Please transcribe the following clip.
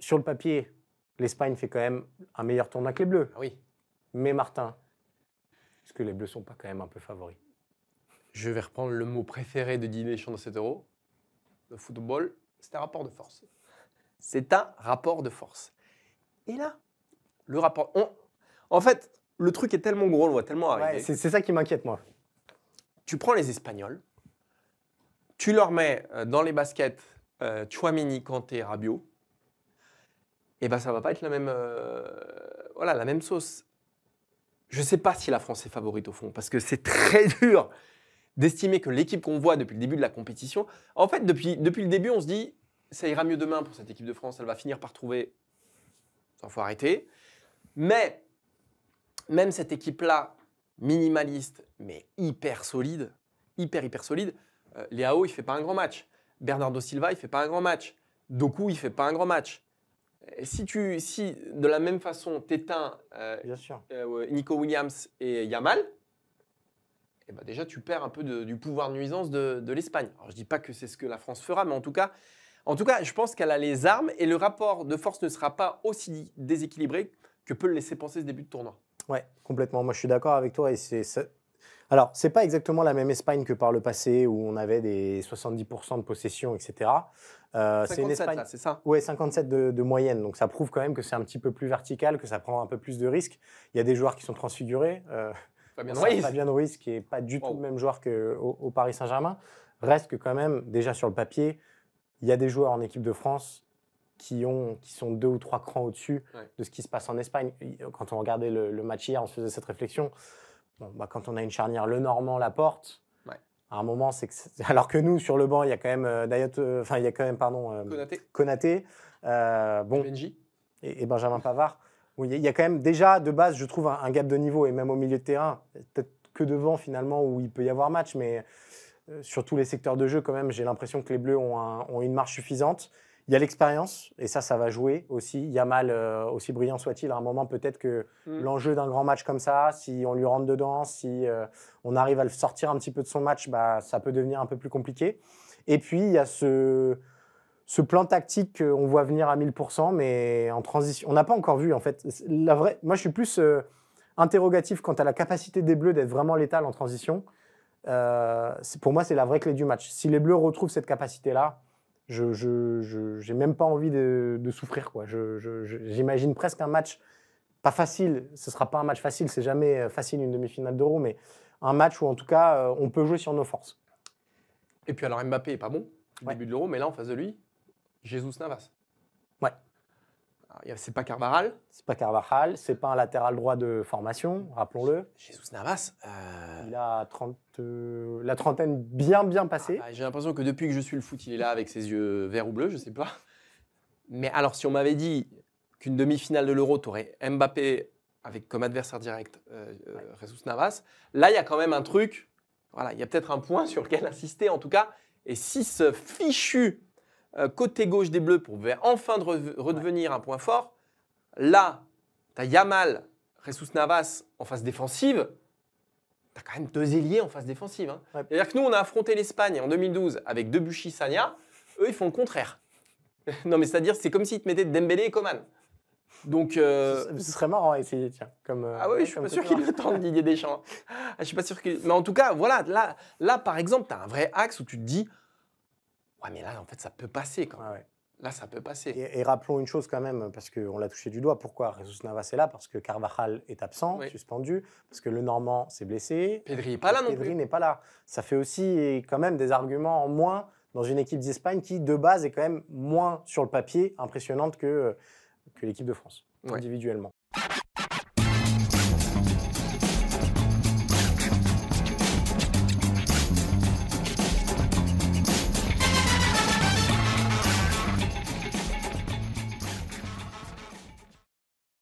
sur le papier, l'Espagne fait quand même un meilleur tournoi que les Bleus. Ah oui. Mais Martin, est-ce que les Bleus sont pas quand même un peu favoris? Je vais reprendre le mot préféré de Didier Deschamps dans cet Euro. Le football, c'est un rapport de force. C'est un rapport de force. Et là, le rapport... En fait, le truc est tellement gros, on le voit tellement arriver. Ouais, c'est ça qui m'inquiète, moi. Tu prends les Espagnols, tu leur mets dans les baskets Tchouaméni, Kanté, Rabiot, et ben ça va pas être la même sauce. Je sais pas si la France est favorite au fond, parce que c'est très dur d'estimer que l'équipe qu'on voit depuis le début de la compétition, en fait, depuis le début, on se dit, ça ira mieux demain pour cette équipe de France, elle va finir par trouver, il faut arrêter. Mais même cette équipe-là, minimaliste, mais hyper solide, hyper solide, Leao, il ne fait pas un grand match. Bernardo Silva, il ne fait pas un grand match. Doku, il ne fait pas un grand match. Si de la même façon, tu éteins Nico Williams et Yamal, eh ben déjà, tu perds un peu du pouvoir de nuisance de l'Espagne. Alors, je ne dis pas que c'est ce que la France fera, mais en tout cas, je pense qu'elle a les armes et le rapport de force ne sera pas aussi déséquilibré que peut le laisser penser ce début de tournoi. Ouais, complètement. Moi, je suis d'accord avec toi. Alors, ce n'est pas exactement la même Espagne que par le passé où on avait des 70% de possession, etc. 57, c'est une Espagne, c'est ça? Oui, 57 de moyenne. Donc, ça prouve quand même que c'est un petit peu plus vertical, que ça prend un peu plus de risques. Il y a des joueurs qui sont transfigurés. Fabien Ruiz, qui n'est pas du tout le même joueur qu'au Paris Saint-Germain, reste que quand même, déjà sur le papier, il y a des joueurs en équipe de France qui sont 2 ou 3 crans au-dessus de ce qui se passe en Espagne. Quand on regardait le match hier, on se faisait cette réflexion. Bon, quand on a une charnière Lenormand-Laporte, à un moment, alors que nous, sur le banc, il y a quand même Konaté, Benji et Benjamin Pavard. Bon, il y a quand même déjà, de base, je trouve un gap de niveau, et même au milieu de terrain, peut-être que devant, finalement, où il peut y avoir match, mais sur tous les secteurs de jeu, quand même, j'ai l'impression que les Bleus ont une marge suffisante. Il y a l'expérience, et ça va jouer aussi. Yamal, aussi brillant soit-il, à un moment, peut-être que l'enjeu d'un grand match comme ça, si on lui rentre dedans, si on arrive à le sortir un petit peu de son match, ça peut devenir un peu plus compliqué. Et puis, il y a ce plan tactique qu'on voit venir à 1000%, mais en transition. On n'a pas encore vu, en fait. Moi, je suis plus interrogatif quant à la capacité des Bleus d'être vraiment létale en transition. Pour moi, c'est la vraie clé du match. Si les Bleus retrouvent cette capacité-là, j'ai même pas envie de souffrir, quoi. J'imagine presque un match pas facile. Ce sera pas un match facile, c'est jamais facile une demi-finale d'Euro, mais un match où en tout cas on peut jouer sur nos forces. Et puis alors Mbappé est pas bon au début de l'Euro, mais là en face de lui, Jesus Navas. Ouais. C'est pas Carvajal. C'est pas Carvajal, c'est pas un latéral droit de formation, rappelons-le. Jesus Navas. Il a la trentaine bien passée. J'ai l'impression que depuis que je suis le foot, il est là avec ses yeux verts ou bleus, je sais pas. Mais alors, si on m'avait dit qu'une demi-finale de l'Euro, tu aurais Mbappé avec comme adversaire direct Jesus Navas, là, il y a quand même un truc. Voilà, il y a peut-être un point sur lequel insister en tout cas. Et si ce fichu côté gauche des Bleus pouvait enfin redevenir un point fort, là, tu as Yamal, Jesus Navas en phase défensive. Tu as quand même 2 ailiers en phase défensive. Hein. C'est-à-dire que nous, on a affronté l'Espagne en 2012 avec Debuchy, Sagna. Eux, ils font le contraire. Non, mais c'est-à-dire, c'est comme s'ils te mettaient Dembélé et Coman. Donc, ce serait marrant à essayer, tiens. Ah oui, je suis pas sûr qu'il le tente, Didier Deschamps. Je suis pas sûr qu'il... Mais en tout cas, voilà, là par exemple, tu as un vrai axe où tu te dis, ouais, mais là, en fait, ça peut passer quand même. Ouais. Là, ça peut passer. Et rappelons une chose quand même, parce qu'on l'a touché du doigt. Pourquoi Jesus Navas est là? Parce que Carvajal est absent, suspendu, parce que le Normand s'est blessé. Pedri n'est pas là non plus. Pedri n'est pas là. Ça fait aussi quand même des arguments en moins dans une équipe d'Espagne qui, de base, est quand même moins sur le papier impressionnante que l'équipe de France, individuellement.